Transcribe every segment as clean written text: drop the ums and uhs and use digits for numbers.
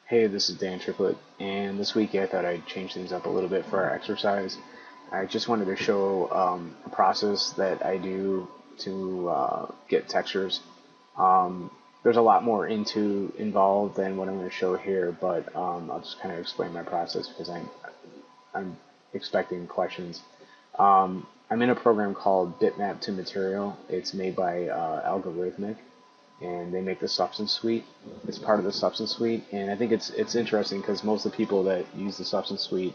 Hey, this is Dan Triplett, and this week I thought I'd change things up a little bit for our exercise. I just wanted to show a process that I do to get textures. Um, there's a lot more involved than what I'm going to show here, but I'll just kind of explain my process because I'm expecting questions. I'm in a program called Bitmap to Material. It's made by Algorithmic, and they make the Substance Suite. It's part of the Substance Suite, and I think it's interesting because most of the people that use the Substance Suite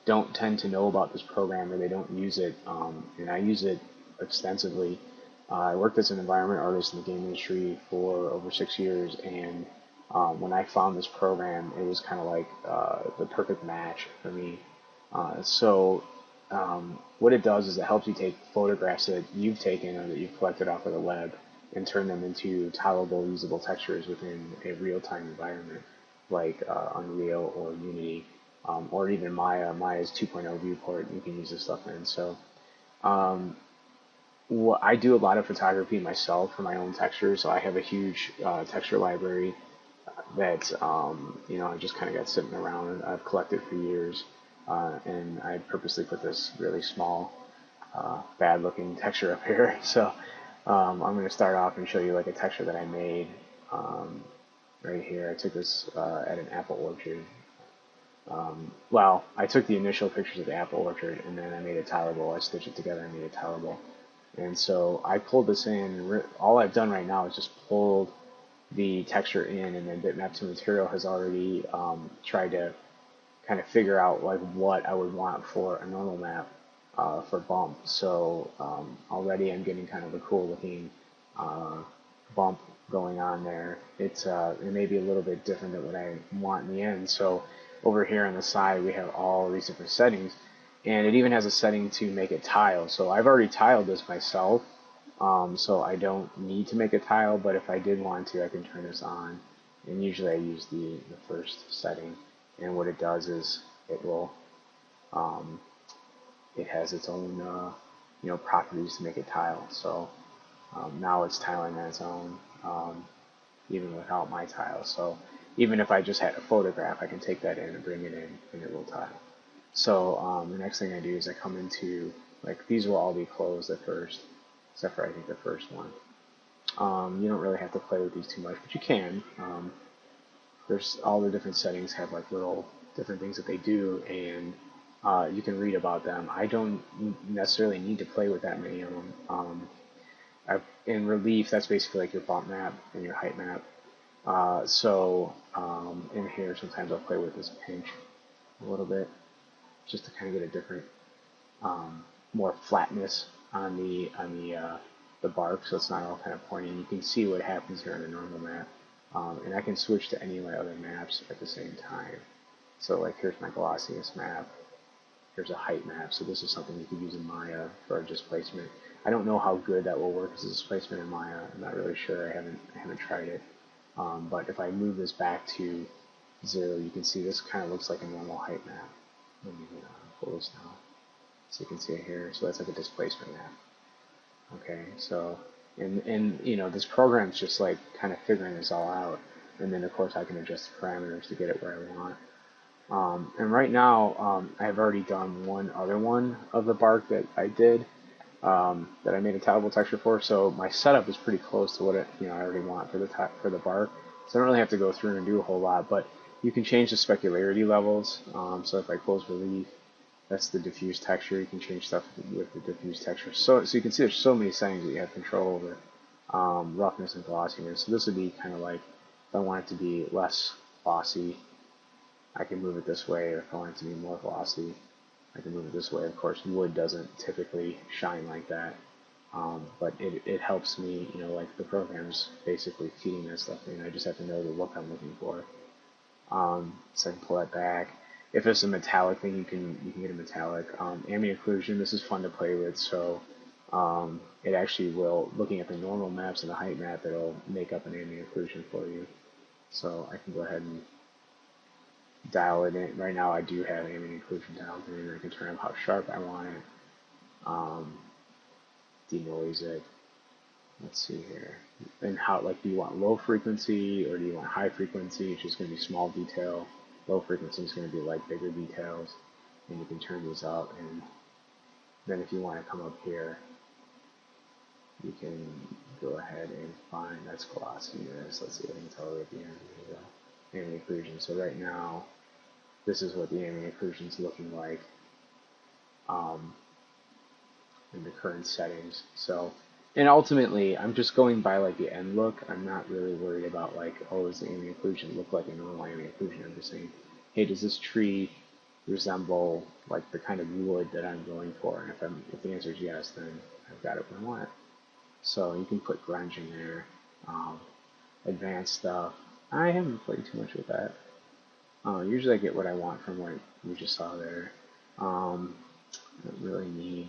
don't tend to know about this program or they don't use it, and I use it extensively. I worked as an environment artist in the game industry for over 6 years, and when I found this program, it was kind of like the perfect match for me. What it does is it helps you take photographs that you've taken or that you've collected off of the web and turn them into tolerable, usable textures within a real-time environment like Unreal or Unity, or even Maya. Maya's 2.0 viewport you can use this stuff in. So um, I do a lot of photography myself for my own textures. So I have a huge texture library that I just kind of got sitting around and I've collected for years. And I purposely put this really small, bad looking texture up here. So I'm going to start off and show you like a texture that I made right here. I took this at an apple orchard. Well, I took the initial pictures of the apple orchard and then I made it tolerable. I stitched it together and made it tolerable. And so I pulled this in. All I've done right now is just pulled the texture in, and then Bitmap to Material has already tried to kind of figure out like what I would want for a normal map for bump. So already I'm getting kind of a cool looking uh, bump going on there. It may be a little bit different than what I want in the end. So over here on the side we have all these different settings, and it even has a setting to make it tile. So I've already tiled this myself, so I don't need to make a tile, but if I did want to, I can turn this on. And usually I use the first setting. And what it does is it will, um, it has its own, properties to make it tile. So now it's tiling on its own, even without my tile. So even if I just had a photograph, I can take that in and bring it in, and it will tile. So the next thing I do is I come into, like, these will all be closed at first, except for I think the first one. You don't really have to play with these too much, but you can. There's all the different settings have like little different things that they do, and you can read about them. I don't necessarily need to play with that many of them. In relief, that's basically like your bump map and your height map. In here, sometimes I'll play with this pinch a little bit just to kind of get a different, more flatness on the bark, so it's not all kind of pointing. You can see what happens here on the normal map, and I can switch to any of my other maps at the same time. So like here's my glossiest map. Here's a height map. So this is something you could use in Maya for a displacement. I don't know how good that will work as a displacement in Maya. I'm not really sure. I haven't tried it. But if I move this back to 0, you can see this kind of looks like a normal height map. Let me pull this down so you can see it here. So that's like a displacement map. Okay, so and this program's just like kind of figuring this all out, and then of course I can adjust the parameters to get it where I want. And right now I've already done one other one of the bark that I did, that I made a tileable texture for. So my setup is pretty close to what I already want for the bark. So I don't really have to go through and do a whole lot, but you can change the specularity levels. So if I close relief, that's the diffuse texture. You can change stuff with the diffuse texture. So you can see there's so many settings that you have control over. Roughness and glossiness. So this would be kind of like, if I want it to be less glossy, I can move it this way, or if I want it to be more glossy, I can move it this way. Of course, wood doesn't typically shine like that, but it helps me, like the program's basically feeding that stuff in. I just have to know the look I'm looking for. So I can pull that back. If it's a metallic thing, you can get a metallic. Ambient occlusion, this is fun to play with. So it actually will, looking at the normal maps and the height map, it'll make up an ambient occlusion for you. So I can go ahead and dial it in. Right now I do have ambient occlusion dialed in. I can turn up how sharp I want it, denoise it, let's see here. And how, like, do you want low frequency or do you want high frequency, which is going to be small detail? Low frequency is going to be like bigger details, and you can turn these up. And then if you want to come up here, you can go ahead and find, that's glossiness. Let's see if I can tell it at the end. Here we go. Ambient occlusion. So right now, this is what the ambient occlusion is looking like in the current settings. So, and ultimately, I'm just going by like the end look. I'm not really worried about like, oh, does the ambient occlusion look like a normal ambient occlusion? I'm just saying, hey, does this tree resemble like the kind of wood that I'm going for? And if the answer is yes, then I've got it where I want it. So you can put grunge in there, advanced stuff. I haven't played too much with that. Usually I get what I want from what we just saw there. I don't really need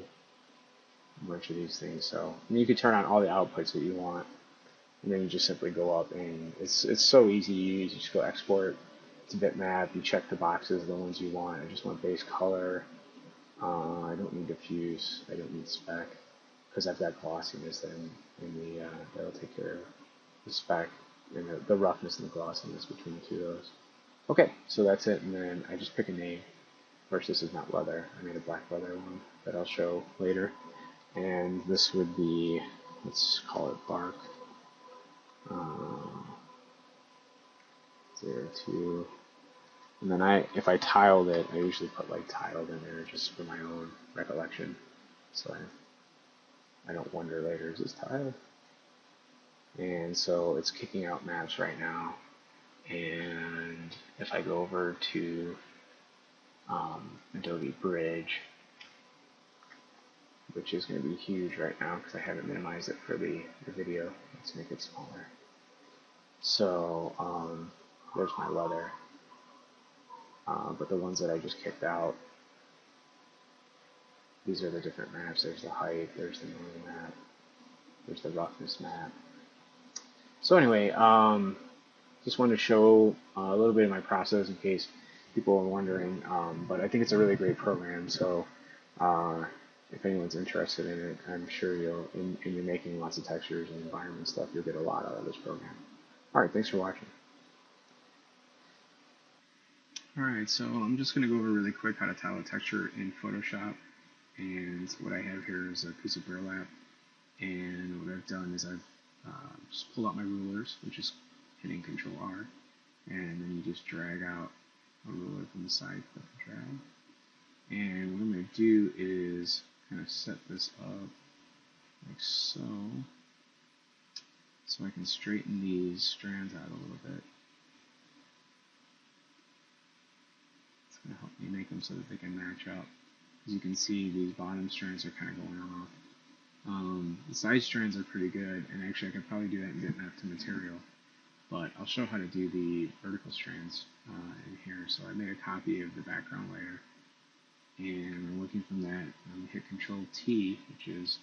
a bunch of these things. So and you can turn on all the outputs that you want, and then you just simply go up, and it's so easy to use. You just go export to bitmap. You check the boxes, the ones you want. I just want base color. I don't need diffuse. I don't need spec because I've got glossiness then, and that'll take care of the spec and the roughness and the glossiness between the two of those. Okay, so that's it, and then I just pick a name. Of course, this is not leather. I made a black leather one that I'll show later. And this would be, let's call it bark. 02. And then if I tiled it, I usually put like tiled in there just for my own recollection. So I don't wonder later, is this tiled? And so it's kicking out maps right now. And if I go over to Adobe Bridge, which is going to be huge right now because I haven't minimized it for the video. Let's make it smaller. So there's my leather. But the ones that I just kicked out, these are the different maps. There's the height, there's the normal map, there's the roughness map. So anyway, just wanted to show a little bit of my process in case people are wondering. But I think it's a really great program. So if anyone's interested in it, I'm sure and you're making lots of textures and environment stuff, you'll get a lot out of this program. All right, thanks for watching. All right, so I'm just going to go over really quick how to tile a texture in Photoshop. And what I have here is a piece of burlap. And what I've done is I've just pulled out my rulers, which is hitting Control R. And then you just drag out a ruler from the side, click and drag. And what I'm going to do is kind of set this up like so, so I can straighten these strands out a little bit. It's going to help me make them so that they can match up. As you can see, these bottom strands are kind of going off. The side strands are pretty good, and actually I could probably do that in bitmap to material, but I'll show how to do the vertical strands in here. So I made a copy of the background layer, and working from that, I'm hit Control T, which is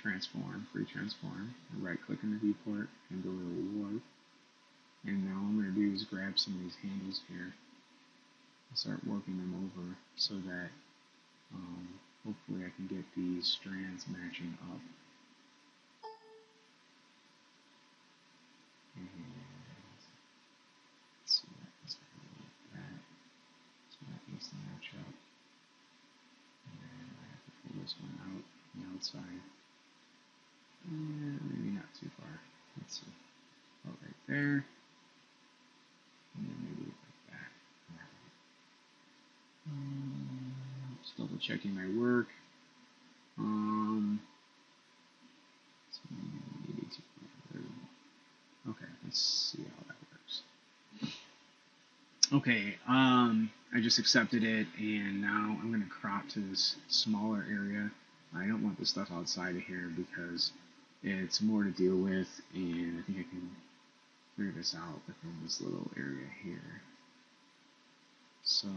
transform, free transform, and right click in the viewport and go to warp. And now what I'm going to do is grab some of these handles here and start warping them over so that hopefully I can get these strands matching up. And let's see that is like that. So that needs to match up. And then I have to pull this one out on the outside. And maybe not too far. Let's see. About right there. And then maybe like that. Just double checking my work. Maybe too far. Okay, let's see how that works. Okay, I just accepted it, and now I'm going to crop to this smaller area. I don't want the stuff outside of here because it's more to deal with, and I think I can figure this out within this little area here. So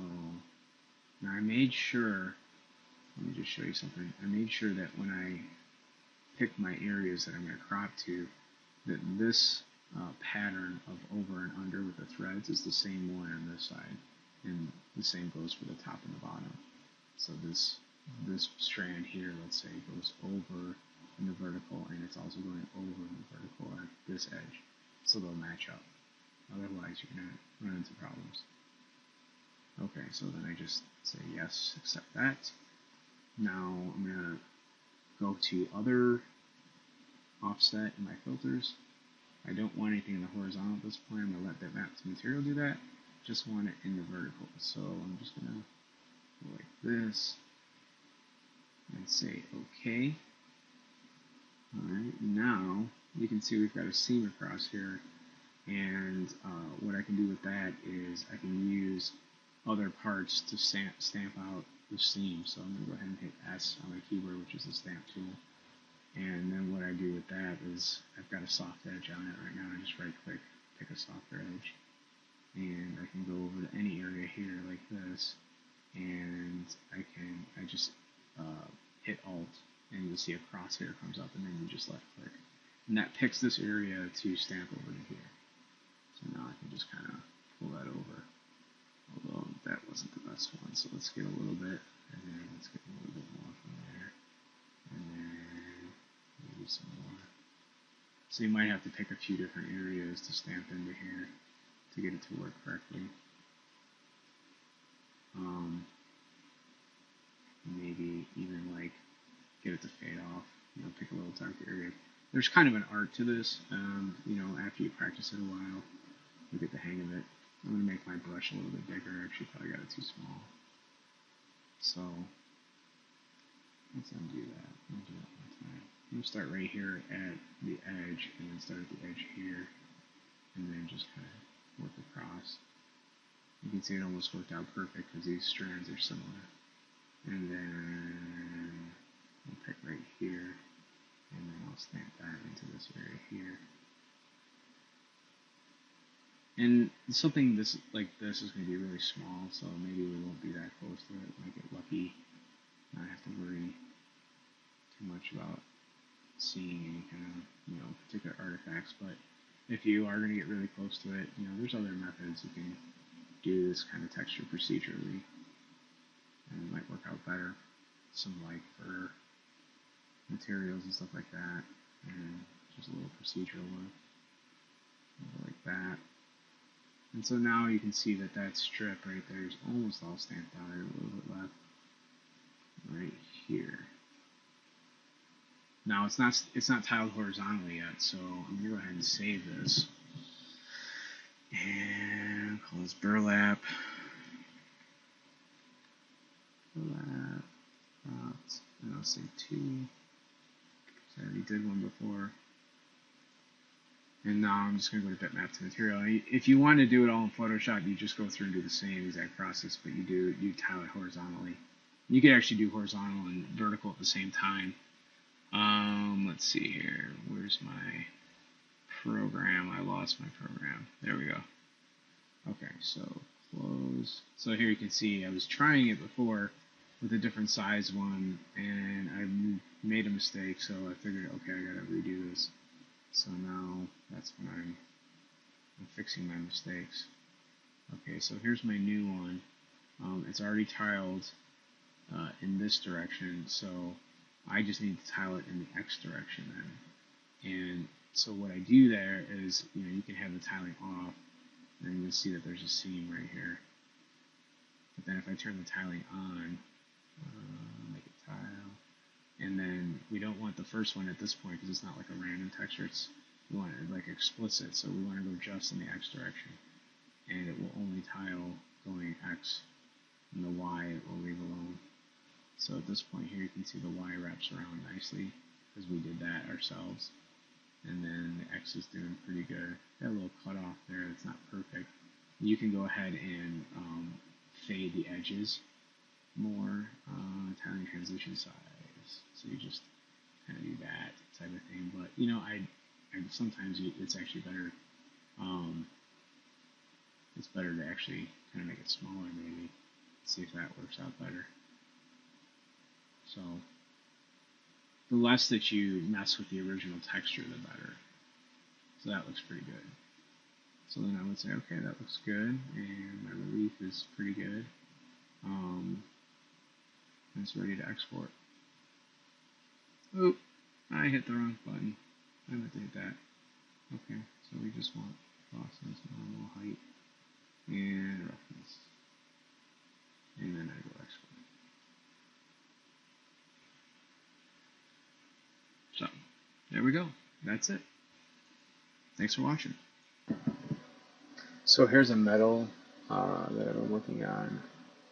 now I made sure, let me just show you something. I made sure that when I pick my areas that I'm going to crop to, that this pattern of over and under with the threads is the same one on this side, and the same goes for the top and the bottom. So this strand here, let's say, goes over in the vertical, and it's also going over in the vertical at this edge, so they'll match up. Otherwise, you're going to run into problems. Okay, so then I just say yes, accept that. Now I'm going to go to other offset in my filters. I don't want anything in the horizontal at this point. I'm going to let that map to material do that. Just want it in the vertical. So I'm just going to go like this and say OK. Alright, now you can see we've got a seam across here, and what I can do with that is I can use other parts to stamp out the seam. So I'm going to go ahead and hit S on my keyboard, which is the stamp tool. And then what I do with that is I've got a soft edge on it right now. I just right click, pick a softer edge, and I can go over to any area here like this, and I just hit Alt, and you'll see a crosshair comes up, and then you just left click, and that picks this area to stamp over to here. So now I can just kind of pull that over, although that wasn't the best one. So let's get a little bit, and then let's get a little bit more from there, and then maybe some more. So you might have to pick a few different areas to stamp into here to get it to work correctly. Maybe even like get it to fade off, pick a little darker area. There's kind of an art to this, after you practice it a while, you'll get the hang of it. I'm going to make my brush a little bit bigger. I actually probably got it too small. So let's undo that. I'll do that one time. I'm going to start right here at the edge, and then start at the edge here, and then just kind of work across. You can see it almost worked out perfect because these strands are similar. And then I'll pick right here, and then I'll stamp that into this area here. And something like this is going to be really small, so maybe we won't be that close to it. Might get lucky, not have to worry too much about seeing any kind of particular artifacts. But if you are going to get really close to it, there's other methods you can do this kind of texture procedurally, and it might work out better. Some like for materials and stuff like that, and just a little procedural work like that. And so now you can see that that strip right there is almost all stamped out. There's a little bit left right here. Now it's not tiled horizontally yet, so I'm gonna go ahead and save this and call this burlap. And I'll say 2. So I already did one before. And now I'm just going to go to bitmap to material. If you want to do it all in Photoshop, you just go through and do the same exact process, but you tile it horizontally. You can actually do horizontal and vertical at the same time. Let's see here. Where's my program? I lost my program. There we go. Okay, so close. So here you can see I was trying it before with a different size one, and I made a mistake, so I figured, okay, I gotta redo this. So now that's when I'm fixing my mistakes. Okay, so here's my new one. It's already tiled in this direction, so I just need to tile it in the X direction then. And so what I do there is, you can have the tiling off, and you'll see that there's a seam right here. But then if I turn the tiling on, make it tile, and then we don't want the first one at this point because it's not like a random texture. We want it like explicit, so we want to go just in the X direction, and it will only tile going X, and the Y it will leave alone. So at this point here, you can see the Y wraps around nicely because we did that ourselves, and then the X is doing pretty good. Got a little cut off there. It's not perfect. You can go ahead and fade the edges more, tiling transition size. So you just kind of do that type of thing. But I sometimes it's actually better. It's better to actually kind of make it smaller, maybe. See if that works out better. So the less that you mess with the original texture, the better. So that looks pretty good. So then I would say, okay, that looks good, and my relief is pretty good. It's ready to export. Oop. I hit the wrong button. I meant to hit that. Okay, so we just want process, normal, height, and roughness. And then I go export. So, there we go. That's it. Thanks for watching. So here's a metal that I've been working on.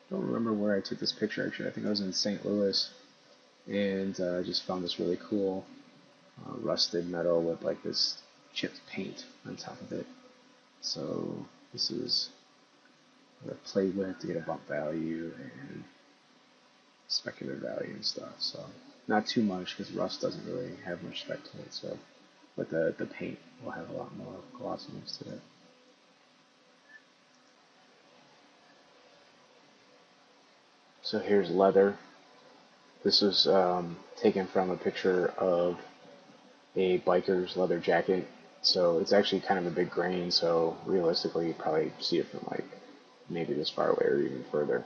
I don't remember where I took this picture actually. I think I was in St. Louis, and I just found this really cool rusted metal with like this chipped paint on top of it. So this is what I played with to get a bump value and specular value and stuff. So not too much because rust doesn't really have much spec to it. So, but the paint will have a lot more glossiness to it. So here's leather. This was taken from a picture of a biker's leather jacket. So it's actually kind of a big grain. So realistically, you probably see it from like maybe this far away or even further.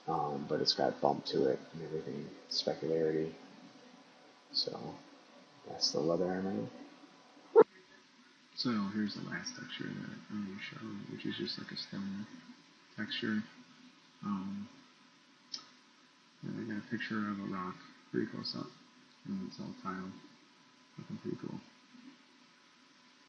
But it's got bump to it and everything, specularity. So that's the leather I made. So here's the last texture that I'm going to show, which is just like a stone texture. Um, and I got a picture of a rock pretty close up, and it's all tiled. Looking pretty cool.